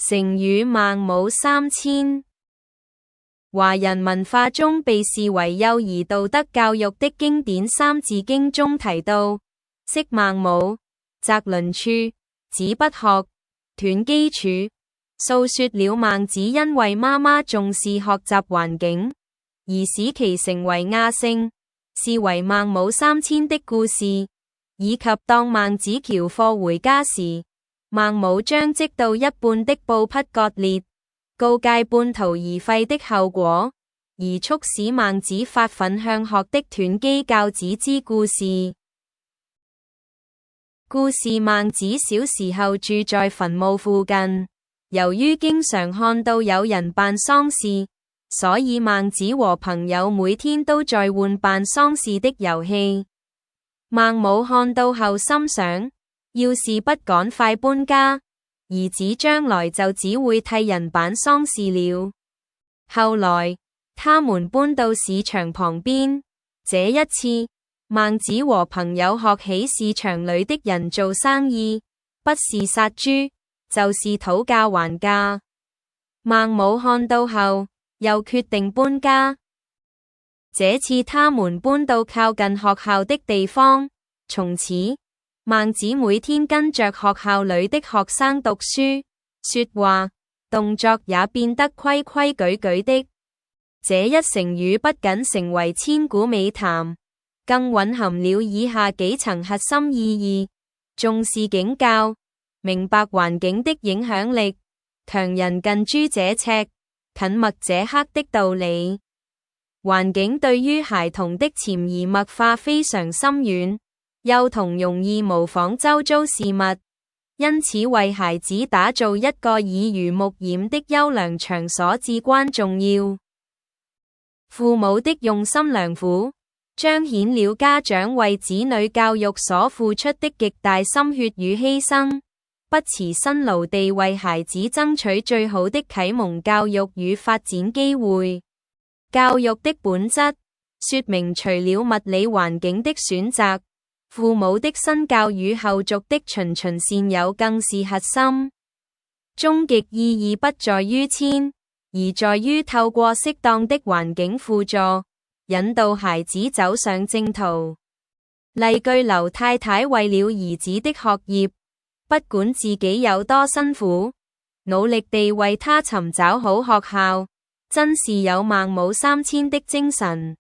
成語孟母三遷。華人文化中被視為幼兒道德教育的經典《三字經》中提到，昔孟母，擇鄰處，子不學，斷機杼，訴說了孟子因為媽媽重視學習環境，而使其成為亞聖，是為孟母三遷的故事，以及當孟子繳課回家時，孟母將織到一半的布匹割裂，告誡半途而廢的後果，而促使孟子發奮向學的斷機教子之故事。故事孟子小時候住在墳墓附近，由於經常看到有人辦喪事，所以孟子和朋友每天都在玩辦喪事的遊戲。孟母看到後心想，要是不趕快搬家，兒子將來就只會替人辦喪事了。後來，他們搬到市場旁邊，這一次，孟子和朋友學起市場裏的人做生意，不是殺豬，就是討價還價。孟母看到後，又決定搬家。這次他們搬到靠近學校的地方，從此，孟子每天跟着學校裏的學生讀書、說話，動作也變得規規矩矩的。這一成語不僅成為千古美談，更蘊含了以下幾層核心意義：重視景教，明白環境的影響力，強人近朱者赤，近墨者黑的道理。環境對於孩童的潛移默化非常深遠，幼童容易模仿周遭事物，因此為孩子打造一個耳濡目染的優良場所至關重要。父母的用心良苦，彰顯了家長為子女教育所付出的極大心血與犧牲，不辭辛勞地為孩子爭取最好的啟蒙教育與發展機會。教育的本質，說明除了物理環境的選擇，父母的身教與後續的循循善誘更是核心。終極意義不在於遷，而在於透過適當的環境輔助，引導孩子走上正途。例句劉太太為了兒子的學業，不管自己有多辛苦，努力地為他尋找好學校，真是有孟母三遷的精神。